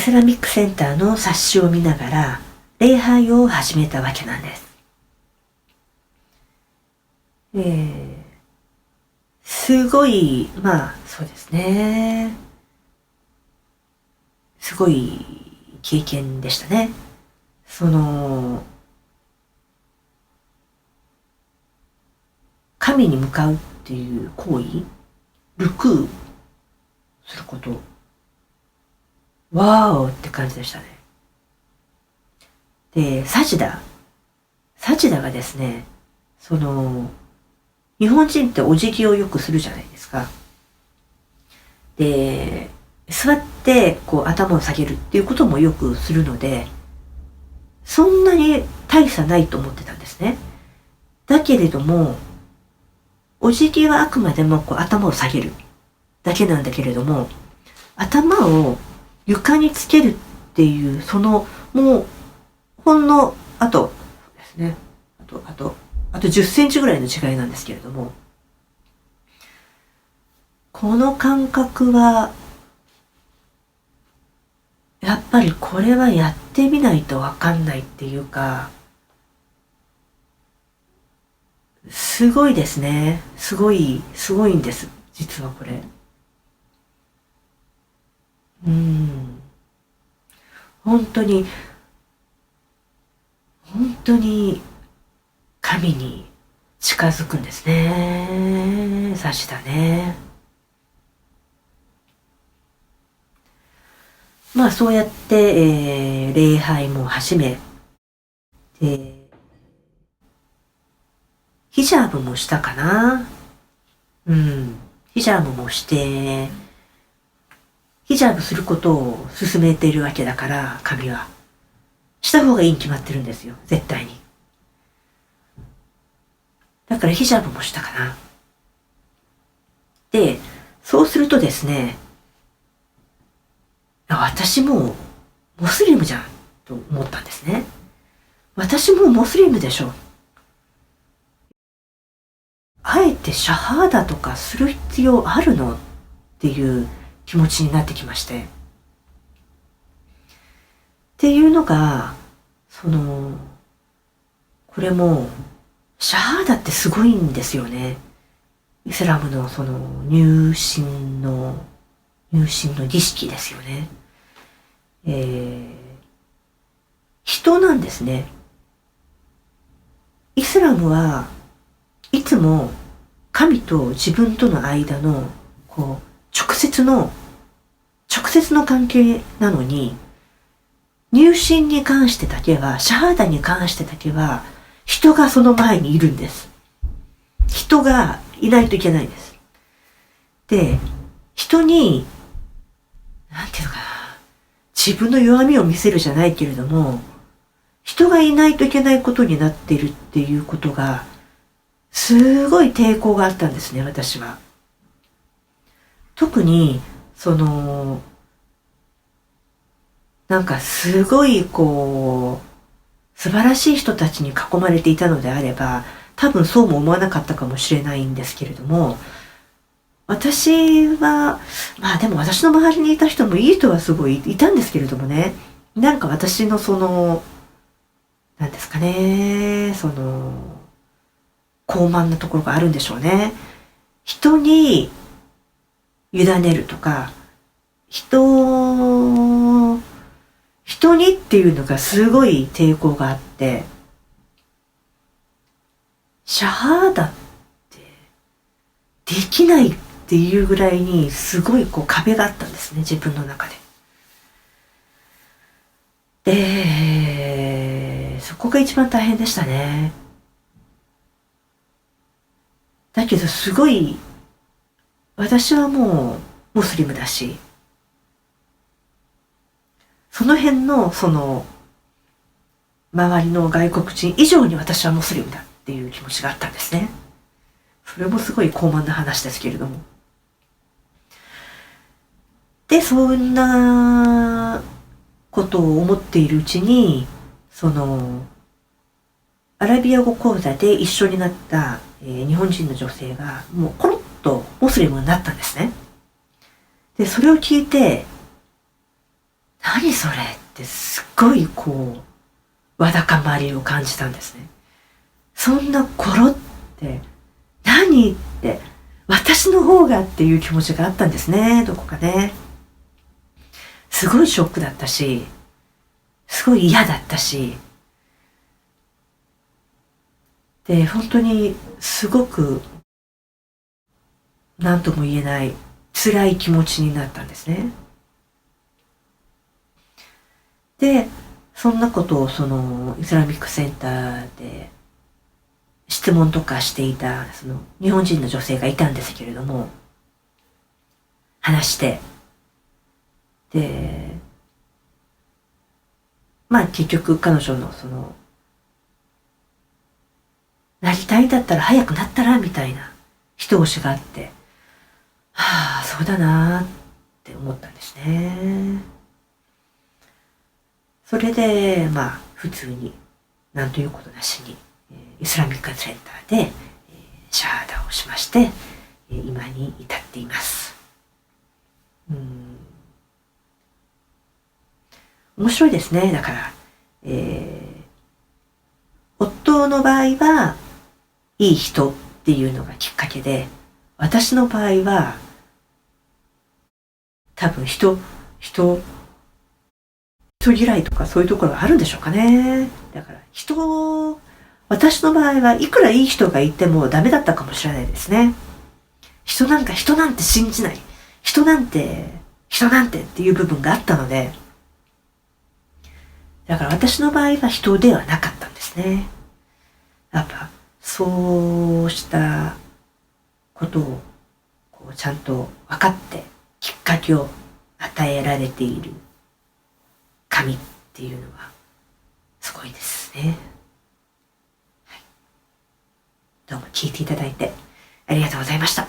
スラミックセンターの冊子を見ながら礼拝を始めたわけなんです。すごい、そうですね。すごい経験でしたね。神に向かうっていう行為、ルクーすること、ワーオって感じでしたね。で、サチダがですね、日本人ってお辞儀をよくするじゃないですか。で、座ってこう頭を下げるっていうこともよくするので、そんなに大差ないと思ってたんですね。だけれども、お辞儀はあくまでもこう頭を下げるだけなんだけれども、頭を床につけるっていう、もう、ほんの、あとですね、あと10センチぐらいの違いなんですけれども、この感覚は、やっぱりこれはやってみないとわかんないっていうか、すごいですね。すごいんです。実はこれ。本当に神に近づくんですね。察しだね。そうやって、礼拝も始め、で、ヒジャブもしたかな。ヒジャブもして、ヒジャブすることを勧めているわけだから、神は。した方がいいに決まってるんですよ。絶対に。だからヒジャブもしたかな。で、そうするとですね、私もうモスリムじゃんと思ったんですね。私もモスリムでしょ。あえてシャハーダとかする必要あるのっていう気持ちになってきまして。っていうのが、これも、シャハーダってすごいんですよね。イスラムの入信の儀式ですよね。人なんですね。イスラムはいつも神と自分との間の直接の関係なのに、入信に関してだけは、シャハーダに関してだけは、人がその前にいるんです。人がいないといけないんです。で、人に、なんていうのかな、自分の弱みを見せるじゃないけれども、人がいないといけないことになっているっていうことが、すごい抵抗があったんですね、私は。特に、なんかすごい素晴らしい人たちに囲まれていたのであれば、多分そうも思わなかったかもしれないんですけれども、私は、でも私の周りにいた人もいい人はすごいいたんですけれどもね、なんか私のなんですかね、高慢なところがあるんでしょうね。人に委ねるとか、人にっていうのがすごい抵抗があって、シャハーダってできないっていうぐらいにすごい壁があったんですね、自分の中で。で、そこが一番大変でしたね。だけどすごい、私はもうモスリムだし、その辺の周りの外国人以上に私はモスリムだっていう気持ちがあったんですね。それもすごい高慢な話ですけれども。で、そんなことを思っているうちに、アラビア語講座で一緒になった、日本人の女性がもうコロッとモスリムになったんですね。で、それを聞いて、何それってすっごいわだかまりを感じたんですね。そんな頃って何って私の方がっていう気持ちがあったんですね、どこかね。すごいショックだったし、すごい嫌だったし、で、本当にすごく何とも言えない辛い気持ちになったんですね。で、そんなことをそのイスラミックセンターで質問とかしていたその日本人の女性がいたんですけれども、話して、で、まあ結局彼女のその、なりたいだったら早くなったらみたいな一押しがあって、はあ、そうだなーって思ったんですね。それで、まあ普通に、なんということなしに、イスラミックセンターで、シャハダをしまして、今に至っています。面白いですね。だから、夫の場合はいい人っていうのがきっかけで、私の場合は多分人嫌いとかそういうところがあるんでしょうかね。だから私の場合はいくらいい人がいてもダメだったかもしれないですね。人なんて信じない。人なんてっていう部分があったので、だから私の場合は人ではなかったんですね。やっぱ、そうしたことをちゃんと分かってきっかけを与えられている神っていうのはすごいですね。はい、どうも聞いていただいてありがとうございました。